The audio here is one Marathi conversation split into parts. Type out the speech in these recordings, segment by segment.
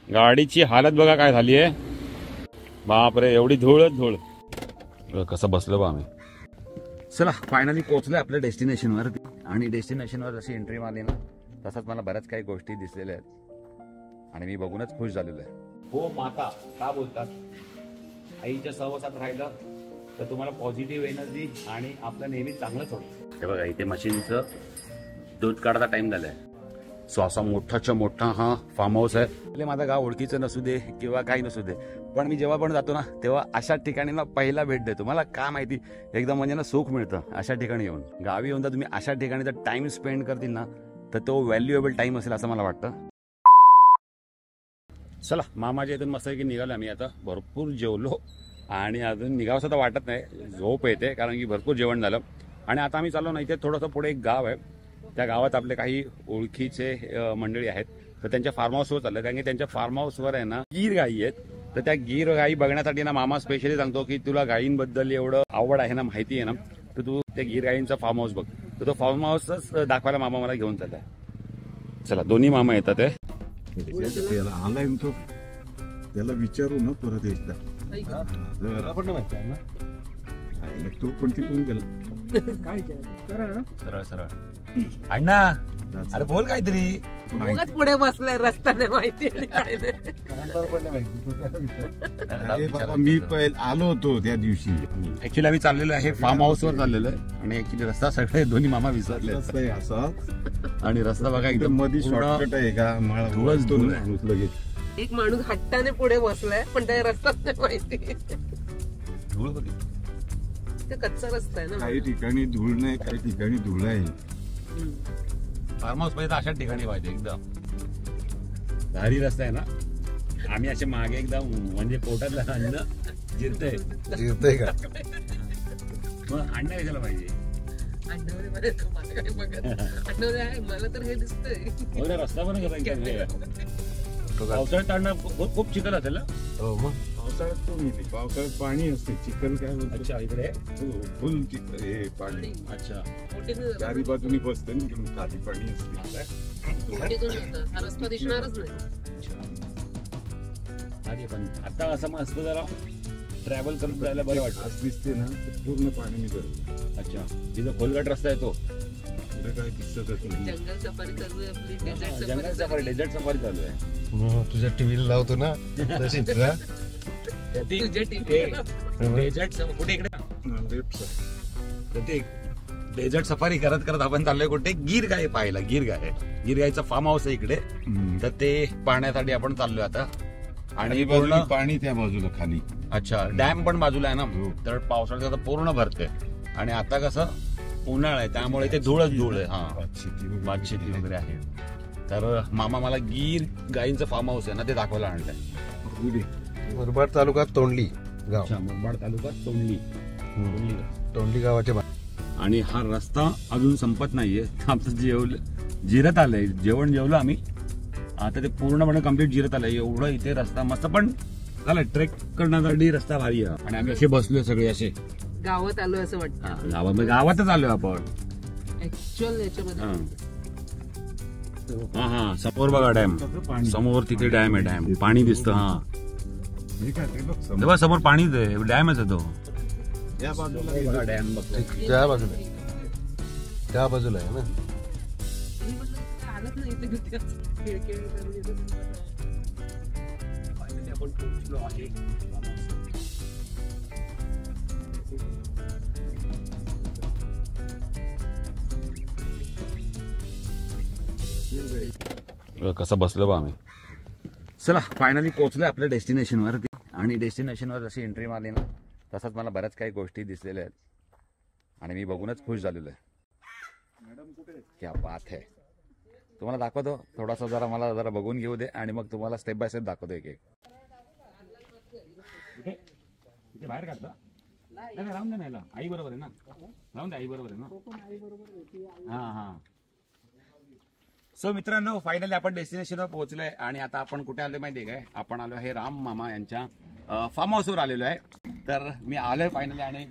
गाडीची हालत बघा काय झाली आहे. बापरे, एवढी धूळच धूळ. कसं बसलो बा आम्ही. चला फायनली पोहोचलोय आपल्या डेस्टिनेशनवर. आणि डेस्टिनेशनवर जशी एंट्री मारली ना तसंच मला बऱ्याच काही गोष्टी दिसलेल्या आहेत आणि मी बघूनच खुश झालेलो आहे. हो माता का बोलतात, आईच्या सहवासात राहिलं तर तुम्हाला पॉझिटिव्ह एनर्जी आणि आपलं नेहमी चांगलंच होतं. हे बघा इथे मशीनचं दूध काढायचा टाइम झालाय. सो असा मोठाच्या मोठा हा फार्म हाऊस आहे. माझं गाव ओळखीचं नसू दे किंवा काही नसू दे, पण मी जेव्हा पण जातो ना तेव्हा अशा ठिकाणी ना पहिला भेट देतो. मला का माहिती एकदम म्हणजे ना सुख मिळतं अशा ठिकाणी येऊन. गावी येऊन तर तुम्ही अशा ठिकाणी जर टाइम स्पेंड करतील ना तर तो व्हॅल्युएबल टाइम असेल असं मला वाटतं. चला मामाच्या इथून मस्त की निघालो आम्ही. आता भरपूर जेवलो आणि अजून निघावंसं तर वाटत नाही, झोप येते कारण की भरपूर जेवण झालं. आणि आता आम्ही चाललो ना, इथे थोडंसं पुढे एक गाव आहे. त्या गावात आपले काही ओळखीचे मंडळी आहेत तर त्यांच्या फार्म हाऊसवर चाललं. कारण की त्यांच्या फार्म हाऊसवर आहे ना गीर गाई आहेत. तर त्या गीर गाई बघण्यासाठी ना मामा स्पेशली सांगतो की तुला गायींबद्दल एवढं आवड आहे ना, माहिती आहे ना, तर तू त्या गीर गायींचा फार्म हाऊस बघ. तर तो फार्म हाऊसच दाखवायला मामा मला घेऊन चाललाय. चला दोन्ही मामा येतात आहे. आलाय तो, त्याला विचारू ना परत एकदा. तो पण तिथून गेला सरळ सरळ. अण्णा अरे बोल काहीतरी. पुढे बसलाय, रस्ता नाही माहिती. मी पहिले आलो होतो त्या दिवशी. ऍक्च्युली आम्ही चाललेलो आहे फार्म हाऊसवर चाललेलो आहे आणि ऍक्च्युली रस्ता सगळे दोन्ही मामा विसरले असा. आणि रस्ता बघा एकदम मध्ये शॉर्टकट आहे का, धुळच धुळ लगेच. एक माणूस हट्टाने पुढे बसलाय पण त्या रस्ताच नाही माहिती. धूळ बघ, ते कच्चा रस्ता आहे ना. काही ठिकाणी धूळ नाही, काही ठिकाणी धूळ आहे. फार्म हाऊस पाहिजे अशाच ठिकाणी पाहिजे. एकदम भारी रस्ता आहे ना. आम्ही असे मागे एकदम म्हणजे पोटातलं अन्न जिरतंय का मग अण्णा कशाला पाहिजे. मला तर हे दिसतंय रस्ता पण पावसाळ्यात काढणं खूप चिखल असेल ना. पावसाळ्यात तो मिळते, पावसाळ्यात पाणी असते, चिखल काय बोलतो. अच्छा इकडे फुल चिखल हे पाणी. अच्छा चारी बाजूनी बसते ना, खाली पाणी असते. रस्ता दिसणारच नाही. पण आता असं मस्त जरा ट्रॅव्हल करत जायला बरं वाटतं. आज दिसते ना पूर्ण पाण्याने भरलं. अच्छा तिथं खोलगट रस्ता आहे तो. काय दिसतच नाही. जंगल सफारी चालू आहे आपली. जंगल सफारी, डेझर्ट सफारी चालू आहे. तुझ्या टीव्हीला लावतो ना तशीच. डेझर्ट सफारी करत करत आपण चाललोय कुठे, गीर गाय पाहायला. गीर गायचं फार्म हाऊस आहे इकडे. तर ते पाहण्यासाठी आपण चाललोय आता. आणि पाणी त्या बाजूला खाली. अच्छा डॅम पण बाजूला आहे ना. तर पावसाळ्यात आता पूर्ण भरते. आणि आता कसं उन्हाळा आहे त्यामुळे ते धूळच धूळ आहे. हा भातशेती वगैरे आहे. तर मामा मला गीर गायींचं फार्म हाऊस आहे ना ते दाखवायला आणलंय. मुरबाड तालुका तोंडली गाव. मुरबाड तालुका तोंडली गावाच्या. आणि हा रस्ता अजून संपत नाहीये. आमचं जिरत आलंय. जेवलो आम्ही. आता ते पूर्णपणे कम्प्लीट जिरत आलंय. एवढं इथे रस्ता मस्त पण झालं. ट्रेक करण्यासाठी रस्ता भारी आहे. आणि आम्ही असे बसलोय सगळे असे गावात आलोय असं वाटतं. गावातच आलोय आपण ऍक्च्युअल याच्यामध्ये. हा समोर बघा डॅम. समोर तिथे डॅम आहे. डॅम पाणी दिसतं. हा तेव्हा समोर पाणीच आहे. डॅमच आहे तो. या बाजूला डॅम बघतो. त्या बाजूला आहे ना. कसं बसलो बा आम्ही. चला फायनली पोहोचलोय आपल्या डेस्टिनेशनवर. आणि डेस्टिनेशनवर जशी एंट्री मारली ना तसंच मला बऱ्याच काही गोष्टी दिसलेल्या आहेत आणि मी बघूनच खुश झालेलो आहे. क्या बात है. तुम्हाला दाखवतो थोडासा. जरा मला जरा बघून घेऊ दे आणि मग तुम्हाला स्टेप बाय स्टेप दाखवतो एक एक. बाहेर काढता राहून दे ना. आई बरोबर आहे ना. राहून दे, आई बरोबर आहे ना. हा हा. सो मित्रांनो फायनली आपण डेस्टिनेशनवर पोहोचलोय. आणि आता आपण कुठे आलोय माहितीये काय, आपण आलो आहे राम मामा यांच्या फार्म हाऊसवर आलेलो आहे. तर मी आलोय फायनली. आणि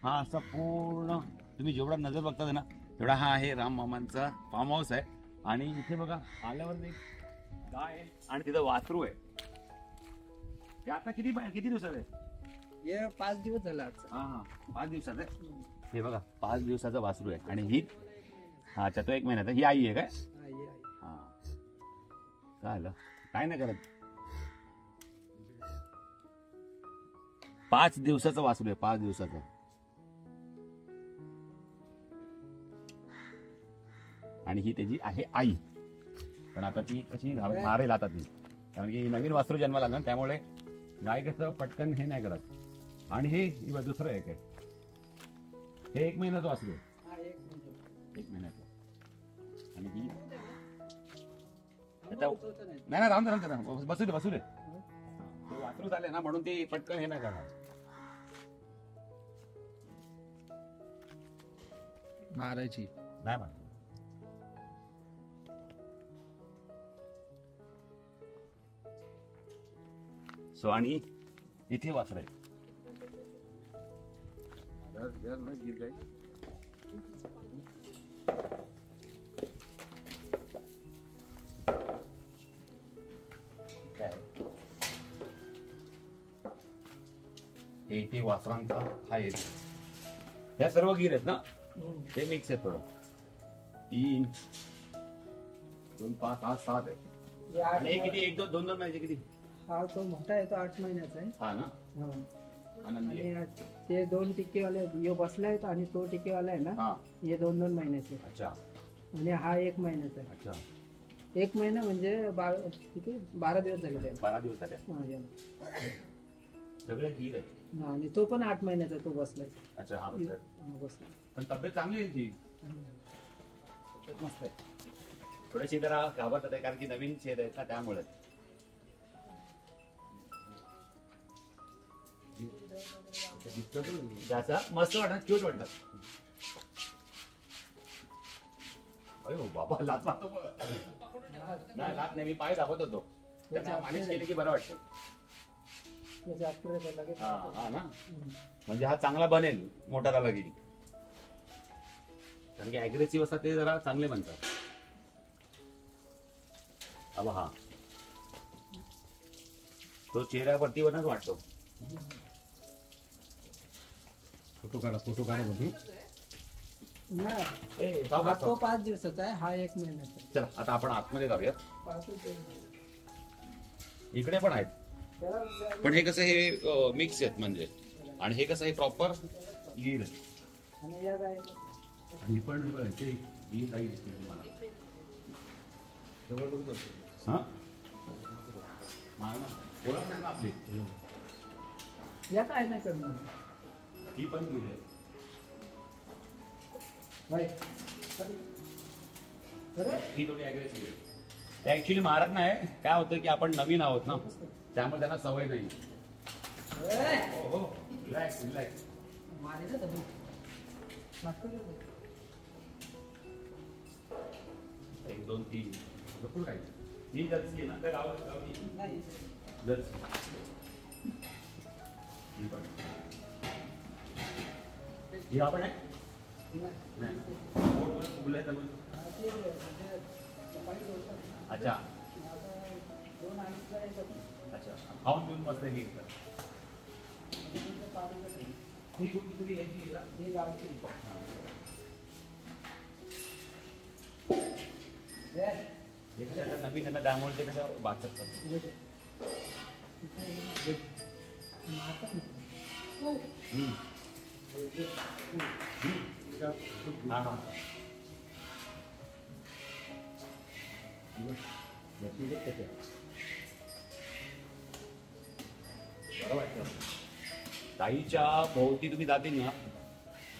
हा असं पूर्ण तुम्ही जेवढा नजर बघता ना तेवढा हा आहे राम मामांचा फार्म हाऊस आहे. आणि इथे बघा आल्यावर गाय आहे आणि तिथं वासरू आहे. ते आता किती दिवसात आहे? हे 5 दिवस झाला आज. हा 5 दिवसात आहे. हे बघा 5 दिवसाचा वासरू आहे आणि ही अच्छा तो 1 महिन्याचा. ही आई आहे काय? हा चालेल काय नाही करत. 5 दिवसाचा वासरू आहे. 5 दिवसाचा. आणि ही त्याची आहे आई. पण आता ती कशी मारेल आता ती, कारण की नवीन वासरू जन्माला ना, त्यामुळे गाय कसं पटकन हे नाही करत. आणि हे दुसरं एक आहे. हे 1 महिन्याचं वासरू आहे. 1 महिन्याचं. आणि ही नाही राहून बसू दे. ते वासरू झाले ना म्हणून ती पटकन हे नाही करणार. मारायची नाही मार. सो आणि इथे वासर आहे. इथे वासरांचा हा येत. ह्या सर्व गिर आहेत ना, ते मिक्स आहेत. थोडं 3 2 5 8 7 आहे. आणि किती 1 2 2 महिन्याचे किती? हा तो मोठा आहे, तो 8 महिन्याचा आहे. हा ना. आनंदी आहे. आणि ते 2 टिकेवाले यो बसलाय आणि तो टिकेवाला आहे ना, हा हे 2 महिन्याचे. अच्छा आणि हा 1 महिन्याचा आहे. अच्छा. 1 महिना म्हणजे किती 12 दिवस झालेले आहेत. 12 दिवस झाले. हा, या. सगळे गिर आहेत. हा, आणि तो पण 8 महिन्याचा तो बसलाय. अच्छा हा बसलाय. पण तब्येत चांगली आहे ती. मस्त आहे. थोडीशी जरा घाबरतात आहे कारण की नवीन शेत आहेत ना, त्यामुळे. मस्त वाटत, क्यूट वाटत. अयो बाबा लाच मारतो. नाही लाच नाही, मी पाय दाखवत होतो. त्यांना मालिश केली की बरं वाटतं. हा ना, म्हणजे हा चांगला बनेल मोठा झाला की. कारण की अग्रेसिव्ह असतात ते जरा चांगले बनतात. अब हा तो चेहऱ्यावरतीवरच वाटतो. फोटो काढा बघू. तो 5 दिवसाचा आहे, हा 1 महिन्याचा. चला आता आपण आतमध्ये जाऊया. इकडे पण आहेत, पण हे कसं हे मिक्स आहेत म्हणजे. आणि हे कसं हे प्रॉपर गिर. आणि या गाय ही पण ही गाई दिसते तुम्हाला. हा ओळख नाही ना आपली. या काय नाही करणार. ही पण गिर आहे. ही थोडी अग्रेसिव्ह आहे. ऍक्च्युली मारत नाही. काय होतं की आपण नवीन आहोत ना, त्यामुळे त्यांना सवय नाही. Relax relax. 1 2 3 भरपूर काय. ही जर्सी आहे ना, त्या गावात जर्सी. ही आपण आहे नाही फुगलं आहे त्यामुळे. अच्छा अच्छा. खाऊन पिऊन मस्त हे नवीन त्यांना त्यामुळे ते कसं वाचत हा हा. गाईच्या भोवती तुम्ही जातील ना,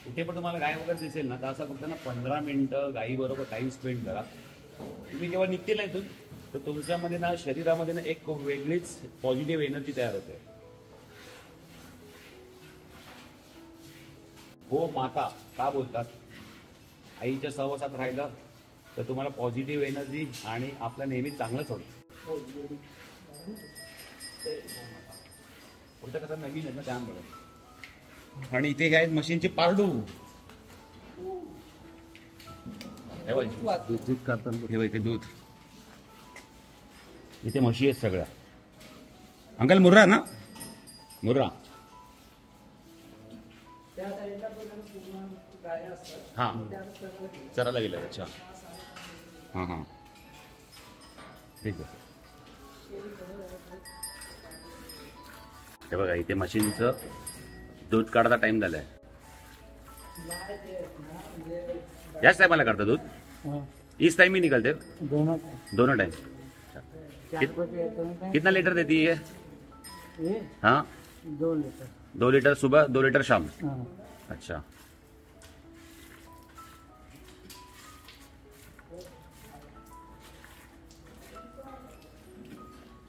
कुठे पण तुम्हाला गाय वगैरे दिसेल ना, तर असं फक्त ना 15 मिनिटं गाई बरोबर टाइम स्पेंड करा. तुम्ही जेव्हा निघतील ना इथून, तर तुमच्यामध्ये ना शरीरामध्ये ना एक वेगळीच पॉझिटिव्ह एनर्जी तयार होते. हो माता का बोलतात, आईच्या सहवासात राहिलं तर तुम्हाला पॉझिटिव्ह एनर्जी आणि आपलं नेहमी चांगलंच होतं. पुढचं कसं नवीन आहे ना त्यामुळे. आणि इथे हे आहेत मशीनचे पारडू. दूध काढताना हे इथे दूध इथे म्हशी आहेत सगळ्या. अंकल मुर्रा ना, मुर्रा. हा चरायला गेलं. अच्छा हां हां ठीक आहे. हे बघा इथे मशीनचं दूध काढायचा टाइम झालाय. याच टाइमाला काढता दूध? इस टाइम ही निकलते दोनों टाइम. कितना लीटर देती है ये? हाँ 2 लीटर सुबह 2 लीटर शाम. अच्छा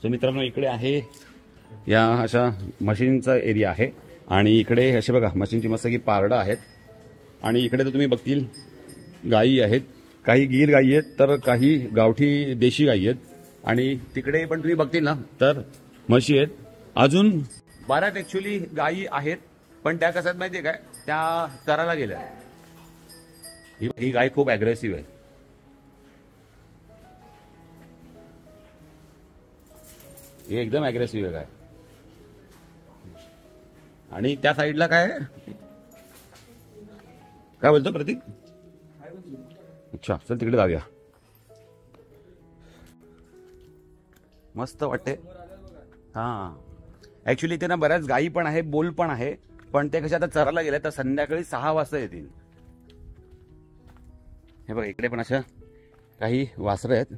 सो मित्रांनो इकडे आहे या अशा मशीनचा एरिया आहे आणि इकडे असे बघा मशीनची मस्त की पारडं आहेत आणि इकडे तर तुम्ही बघतील गायी आहेत. काही गीर गायी आहेत तर काही गावठी देशी गायी आहेत आणि तिकडे पण तुम्ही बघतील ना तर म्हशी आहेत. अजून बऱ्याच ऍक्च्युली गायी आहेत पण त्या कशात माहितीये काय, त्या चरायला गेल्या. ही गाय खूप अग्रेसिव्ह आहे. ही एकदम अग्रेसिव्ह आहे गाय. आणि त्या साईडला काय काय बोलतो प्रतीक? अच्छा चल तिकडे जाऊया. मस्त वाटते. हा ऍक्च्युली इथे ना बऱ्याच गायी पण आहे, बोल पण आहे, पण ते कशा आता चरायला गेले तर संध्याकाळी 6 वाजता येतील. हे बघा इकडे पण अशा काही वासरं आहेत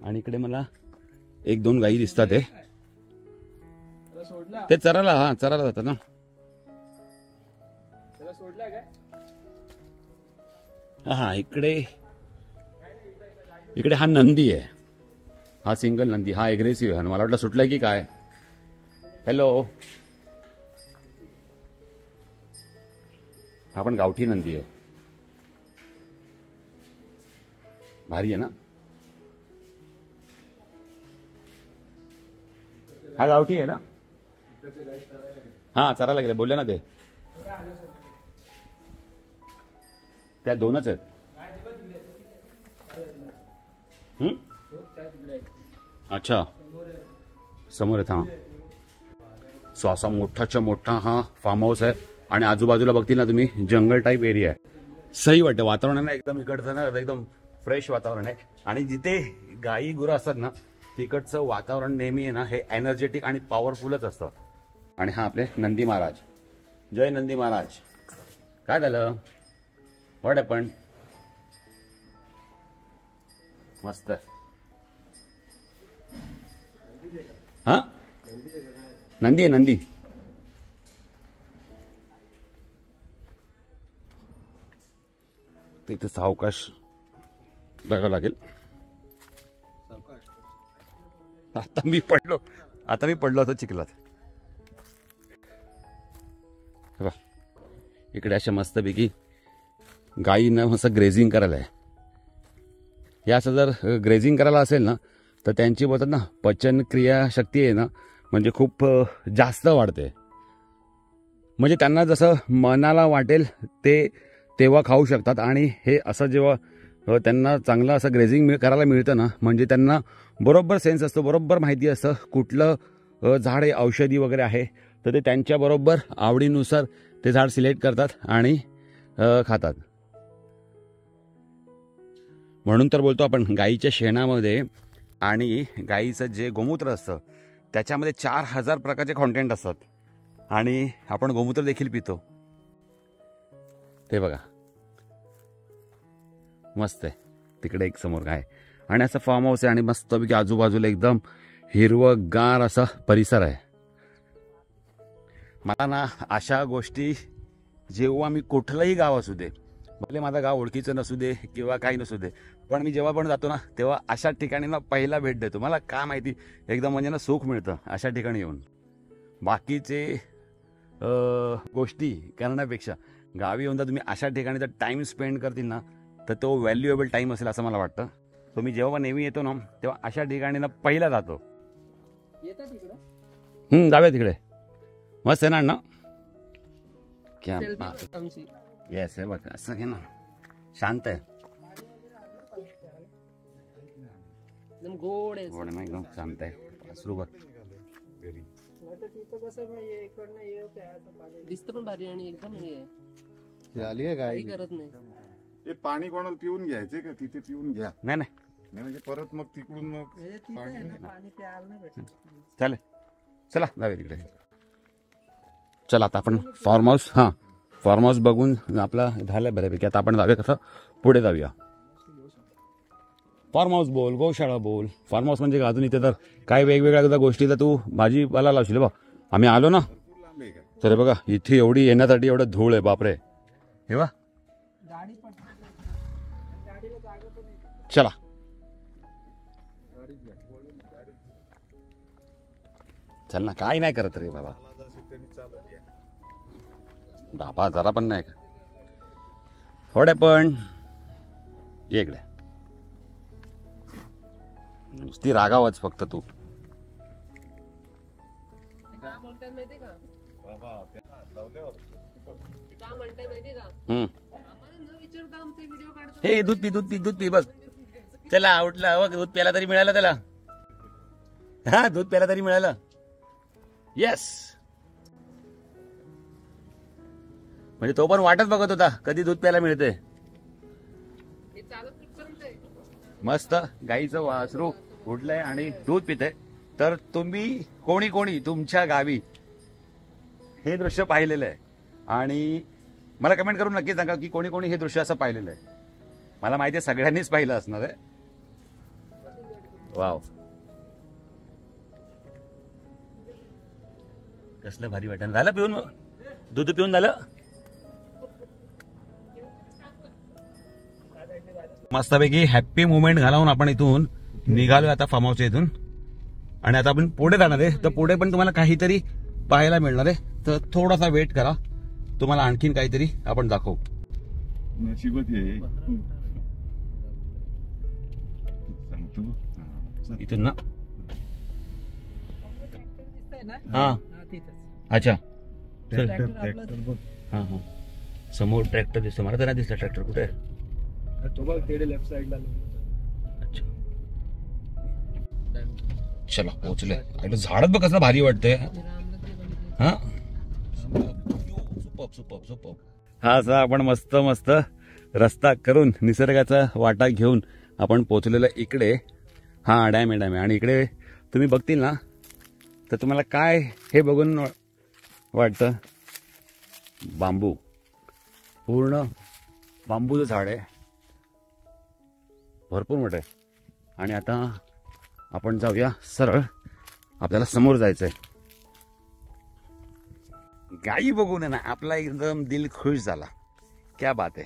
आणि इकडे मला 1-2 गायी दिसतात. ते चरायला, हा चरायला जातात ना. हा इकडे हा नंदी आहे. हा सिंगल नंदी, हा एग्रेसिव्ह आहे. मला वाटलं सुटलाय की काय. हॅलो, हा पण गावठी नंदी आहे. भारी आहे ना. हा गावठी आहे ना. हा चरायला गेले बोलले ना ते. त्या 2च आहेत. अच्छा समोर आहेत. हा सो असा मोठाच्या मोठा हा फार्म हाऊस आहे आणि आजूबाजूला बघतील ना तुम्ही जंगल टाईप एरिया आहे. सही वाटतं वातावरण ना एकदम. इकडचं ना एकदम फ्रेश वातावरण आहे आणि जिथे गायी गुरं असतात ना तिकडचं वातावरण नेहमी आहे ना हे एनर्जेटिक आणि पॉवरफुलच असतं. आणि हा आपले नंदी महाराज. जय नंदी महाराज. काय झालं? What happen? मस्त. हा नंदी आहे नंदी. तिथे सावकाश बघावं लागेल. आता मी पडलो होतो चिखलात. इकडे अशा मस्तपैकी गायींना मस्त ग्रेझिंग करायला आहे. हे असं जर ग्रेझिंग करायला असेल ना तर त्यांची बोलतात ना पचन क्रिया शक्ती आहे ना म्हणजे खूप जास्त वाढते. म्हणजे त्यांना जसं मनाला वाटेल ते तेव्हा खाऊ शकतात. आणि हे असं जेव्हा त्यांना चांगलं असं ग्रेझिंग करायला मिळतं ना म्हणजे त्यांना बरोबर सेन्स असतो, बरोबर माहिती असतं कुठलं झाड हे औषधी वगैरे आहे तर ते त्यांच्या बरोबर आवडीनुसार ते झाड सिलेक्ट करतात आणि खातात. म्हणून तर बोलतो आपण गाईच्या शेणामध्ये आणि गाईचं जे गोमूत्र असतं त्याच्यामध्ये 4000 प्रकारचे कॉन्टेंट असतात आणि आपण गोमूत्र देखील पितो. ते बघा मस्त आहे. तिकडे एक समोर गाय आणि असं फार्म हाऊस आहे आणि मस्तपैकी आजूबाजूला एकदम हिरवंगार असा परिसर आहे. मला ना अशा गोष्टी जेव्हा मी कुठलंही गाव असू दे, भले माझं गाव ओळखीचं नसू दे किंवा काही नसू दे, पण मी जेव्हा पण जातो ना तेव्हा अशा ठिकाणी ना पहिला भेट देतो. मला काय माहिती एकदम म्हणजे ना सुख मिळतं अशा ठिकाणी येऊन. बाकीचे गोष्टी करण्यापेक्षा गावी येऊन जर तुम्ही अशा ठिकाणी जर टाईम स्पेंड करतील ना तर तो व्हॅल्युएबल टाईम असेल असं मला वाटतं. तो मी जेव्हा नेहमी येतो ना तेव्हा अशा ठिकाणी ना पहिला जातो. जाऊया तिकडे. मस्त आहे ना. क्या येस आहे बघ असं आहे ना शांत आहे. एकदम गोड आहे गोड ना एकदम शांत आहे. वासरू बघ. दिसतं पण भारी आणि एकदम हे आहे. ती आली आहे काही गाय करत नाही. हे पाणी कोणाला पिऊन घ्यायचे का तिथे पिऊन घ्या नाही नाही नाही म्हणजे परत मग तिकडून मग पाणी प्यायला नाही भेटत. चालेल. चला जाऊया तिकडे. चला आता आपण फार्म हाऊस बघून आपला झालं बऱ्यापैकी. आता आपण जाऊया कसं पुढे जाऊया. फार्म हाऊस बोल, गौशाळा बोल. फार्म हाऊस म्हणजे अजून इथे तर काय वेगवेगळ्या गोष्टी तर तू भाजीपाला लावशील बा. आम्ही आलो ना लांब आहे का तर बघा इथे एवढी येण्यासाठी एवढं धूळ आहे बापरे. हे बा चला चल ना. काय नाही करत रे बाबा. बाबा जरा पण नाही का थोडे पण ये इकडे. नुसती रागावच फक्त तू. काय म्हणतात माहिती का? काय म्हणताय माहिती का? आम्हाला न विचारता आमचे व्हिडिओ काढतो. हे दूध पी बघ. चला उठला बघ. दूध प्याला तरी मिळालं त्याला. हा दूध प्याला तरी मिळालं. येस. म्हणजे तो पण वाटच बघत होता कधी दूध प्यायला मिळते. हे चालत कुठपर्यंत आहे? मस्त गाईचं वासरू उठलंय आणि दूध पितंय. तर तुम्ही कोणी तुमच्या गावी हे दृश्य पाहिलेलं आहे आणि मला कमेंट करून नक्की सांगा की कोणी हे दृश्य असं पाहिलेलं आहे. मला माहिती आहे सगळ्यांनीच पाहिलं असणार आहे. वाव कसलं भारी वाटण. झालं पिऊन दूध पिऊन झालं. मस्तपैकी हॅप्पी मुवमेंट घालवून आपण इथून निघालोय आता फार्म हाऊसच्या इथून. आणि आता आपण पुढे जाणार आहे. तर पुढे पण तुम्हाला काहीतरी पाहायला मिळणार आहे. तर थोडासा वेट करा. तुम्हाला आणखीन काहीतरी आपण दाखवू. नशिबत आहे सांगतो इथून ना. दिसतंय ना? हा हा, तिथंच. अच्छा. ट्रॅक्टर हा हा समोर ट्रॅक्टर दिसतो. मला तर नाही दिसला ट्रॅक्टर कुठे आहे. तो बघ तेडे लेफ्ट साइडला. अच्छा चला पोहोचले. झाडच बघ कसं भारी वाटतंय. हा सुपर. हा असा आपण मस्त रस्ता करून निसर्गाचा वाटा घेऊन आपण पोहोचलेलो इकडे. हा डॅम आहे आणि इकडे तुम्ही बघतील ना तर तुम्हाला काय हे बघून वाटतं. बांबू पूर्ण बांबूचं झाड आहे. भरपूर मोठं आहे. आणि आता आपण जाऊया सरळ. आपल्याला समोर जायचंय. गाई बघून ना आपला एकदम दिल खुश झाला. क्या बात आहे.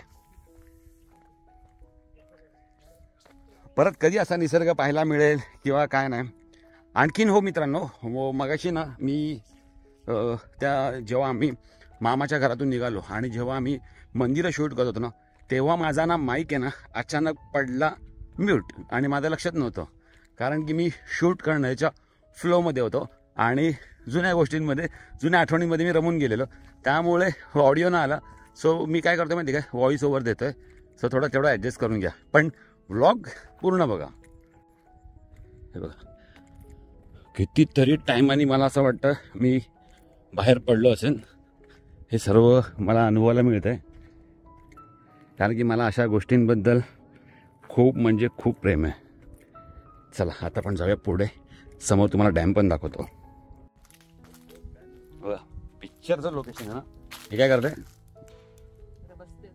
परत कधी असा निसर्ग पाहायला मिळेल किंवा काय नाही. आणखीन हो मित्रांनो मगाशी ना मी जेव्हा आम्ही मामाच्या घरातून निघालो आणि जेव्हा आम्ही मंदिरं शूट करत होतो ना तेव्हा माझा ना माईक आहे ना अचानक पडला म्यूट. आणि माझ्या लक्षात नव्हतं कारण की मी शूट करण्याच्या फ्लोमध्ये होतो आणि जुन्या गोष्टींमध्ये जुन्या आठवणींमध्ये मी रमून गेलेलो. त्यामुळे ऑडिओ ना आला. सो मी काय करतो माहिती काय व्हॉइस ओव्हर देतोय. सो तेवढं ॲडजस्ट करून घ्या. पण व्लॉग पूर्ण बघा. हे बघा कितीतरी टायमाने मला असं वाटतं मी बाहेर पडलो असेल. हे सर्व मला अनुभवायला मिळत आहे कारण की मला अशा गोष्टींबद्दल खूप म्हणजे खूप प्रेम आहे. चला आता आपण जाऊया पुढे. समोर तुम्हाला डॅम पण दाखवतो. पिक्चरचं लोकेशन आहे ना. हे काय करते इकडे बसते.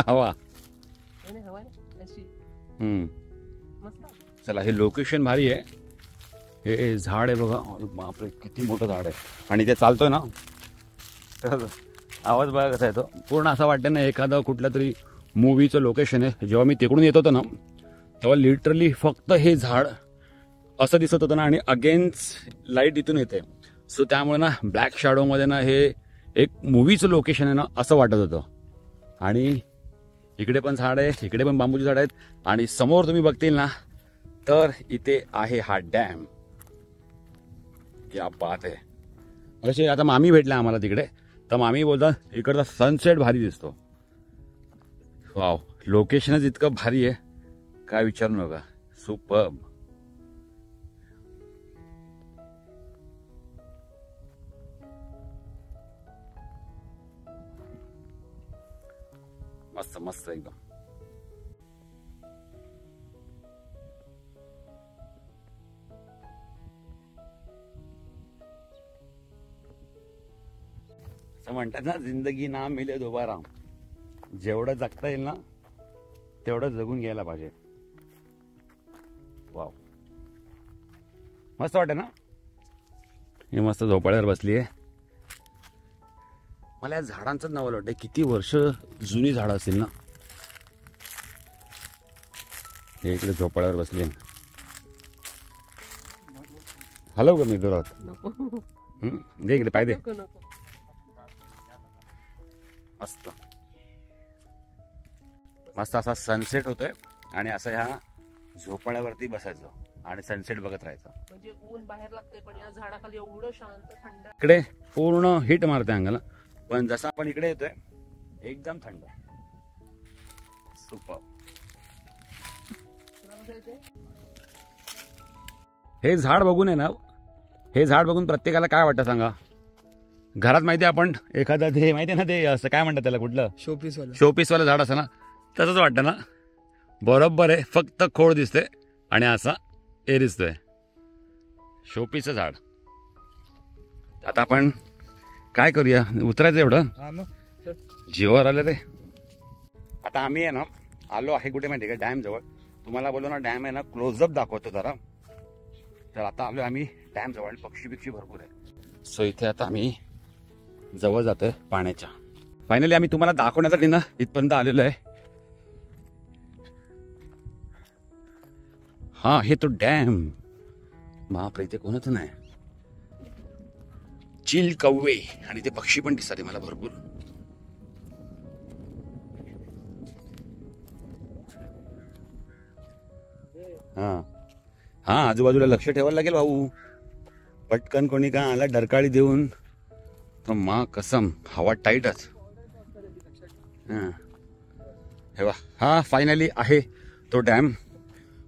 हवा. नाही, हवा नाही, अशी. मस्त. चला हे लोकेशन भारी आहे. हे झाड आहे बघा. बापरे किती मोठं झाड आहे. आणि ते चालतोय ना तर आवाज बघा कसा येतो. पूर्ण असं वाटतं ना एखादं कुठलं तरी मूवीचं लोकेशन आहे. जेव्हा मी तिकडून येत होतो ना तेव्हा लिटरली फक्त हे झाड असं दिसत होतं ना आणि अगेन्स्ट लाईट इथून येते. सो त्यामुळे ना ब्लॅक शॅडोमध्ये ना हे एक मूवीचं लोकेशन आहे ना असं वाटत होतं. आणि इकडे पण झाड आहे. इकडे पण बांबूची झाड आहेत. आणि समोर तुम्ही बघतील ना तर इथे आहे हा डॅम. या बात आहे. असे आता मामी भेटल्या आम्हाला तिकडे. तर मामी बोलतात इकडचा सनसेट भारी दिसतो. वाव लोकेशनच इतकं भारी आहे काय विचारू नका. सुपर्ब. मस्त मस्त एकदम. असं म्हणतात ना, जिंदगी ना मिले दोबारा. जेवढं जगता येईल ना तेवढं जगून घ्यायला पाहिजे. वाव, मस्त वाटत ना. ही मस्त झोपाळ्यावर बसली आहे. मला या झाडांचं नाव वाटतं, किती वर्ष जुनी झाडं असतील ना. हे इकडे झोपाळ्यावर बसली आहे. हलव का मी जोरात? दे इकडे पाय दे. मस्त मस्त असा सनसेट होतोय आणि असं ह्या झोपाळ्यावरती बसायचं आणि सनसेट बघत राहायचं. म्हणजे ऊन बाहेर लागतंय पण या झाडाखाली एवढं शांत थंड. इकडे पूर्ण हिट मारते अंगाला, पण जसं आपण इकडे येतोय एकदम थंड. सुपर. हे झाड बघून आहे ना, हे झाड बघून प्रत्येकाला काय वाटतं सांगा. घरात माहिती आहे आपण एखादं ते माहिती आहे ना, ते असं काय म्हणतात त्याला, कुठलं शोपीसवालं झाड असं ना, तसंच वाटतं ना. बरोबर आहे, फक्त खोड दिसते आणि असा ए दिसतोय. शोपीचं झाड. आता आपण काय करूया, उतरायचं एवढं जीवावर आलं रे. आता आम्ही आहे ना आलो आहे कुठे माहिती आहे का, डॅम जवळ. तुम्हाला बोललो ना डॅम आहे ना, क्लोजअप दाखवतो जरा. तर आता आलो आम्ही डॅम जवळ. पक्षी बिक्षी भरपूर आहे. सो इथे आता आम्ही जवळ जातोय पाण्याच्या. फायनली आम्ही तुम्हाला दाखवण्यासाठी ना इथपर्यंत आलेलो आहे. हा, हे तो डॅम. बापरे, इथे कोणच नाही. चिल कव्वे आणि ते पक्षी पण दिसतात मला भरपूर. हा हा, आजूबाजूला लक्ष ठेवायला लागेल भाऊ. पटकन कोणी का आला डरकाळी देऊन तर मा कसम हवा टाईटच. हे वा, हा फायनली आहे तो डॅम.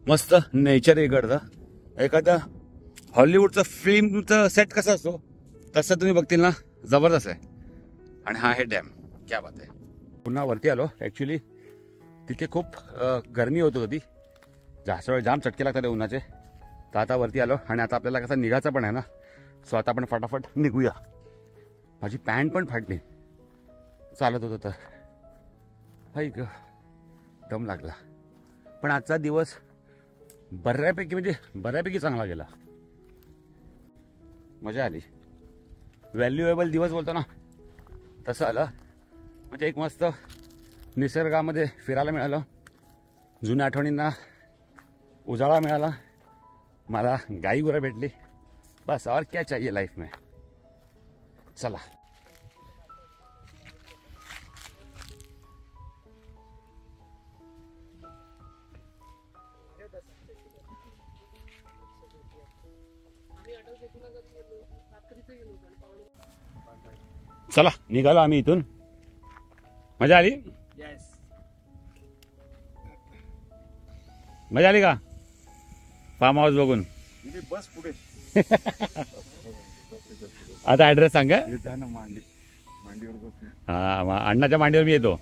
मस्त नेचर इकडचं. एखादा हॉलिवूडचं फिल्मचं सेट कसं असतो तसं तुम्ही बघतील ना, जबरदस्त आहे. आणि हा आहे डॅम. क्या बात आहे. पुन्हा वरती आलो. ॲक्च्युली तिथे खूप गरमी होत होती, जाम चटके लागतात उन्हाचे. तर आता वरती आलो आणि आता आपल्याला कसं निघायचं पण आहे ना. सो आता आपण फटाफट निघूया. माझी पॅन्ट पण फाटली चालत होतं तर. हाय ग, दम लागला. पण आजचा दिवस बऱ्यापैकी चांगला गेला. मजा आली. व्हॅल्युएबल दिवस बोलतो ना तसं आलं. म्हणजे एक मस्त निसर्गामध्ये फिरायला मिळालं. जुन्या आठवणींना उजाळा मिळाला. मला गाई गुरं भेटली. बस और क्या चाहिए लाइफ में. चला. चला निघालो आम्ही इथून. मजा आली. मजा आली का फार्म हाऊस बघून? बस पुढे. आता ऍड्रेस सांगा. मांडीवर बस. हा, अण्णाच्या मांडीवर मी येतो.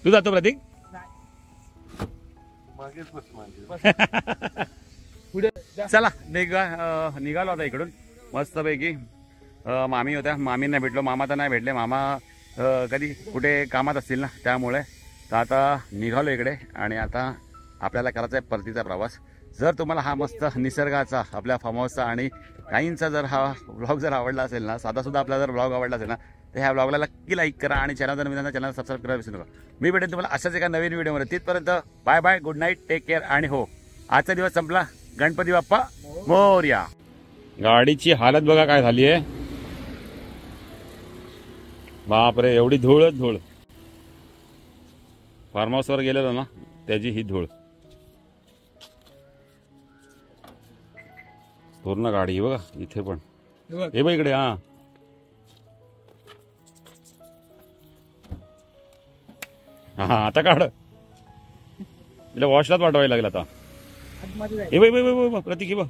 तू जातो प्रतीक? चला निघालो आता इकडून मस्तपैकी. मामी होत्या, मामींना भेटलो. मामा तर नाही भेटले, मामा कधी कुठे कामात असतील ना, त्यामुळे. तर आता निघालो इकडे आणि आता आपल्याला करायचा आहे परतीचा प्रवास. जर तुम्हाला हा मस्त निसर्गाचा आपल्या फार्म हाऊसचा आणि काहींचा जर हा ब्लॉग जर आवडला असेल ना, साधासुद्धा आपला जर ब्लॉग आवडला असेल ना, तर ह्या ब्लॉगला नक्की लाईक करा आणि चॅनल नवीन चॅनल सबस्क्राईब करायला विसरू नका. मी भेटेन तुम्हाला अशाच एका नवीन व्हिडिओमध्ये. तिथपर्यंत bye bye, good night, take care. आणि हो, आजचा दिवस संपला. गणपती बाप्पा मोरया. गाडीची हालत बघा काय झाली आहे. बापरे, एवढी धूळच धूळ. फार्म हाऊसवर गेलेलो ना त्याची ही धूळ. पूर्ण गाडी बघा इथे पण. हे बघ इकडे. हा आता काढ. तिला वॉशलाच वाटवायला लागेल आता. हे बघ प्रतीक हे बघ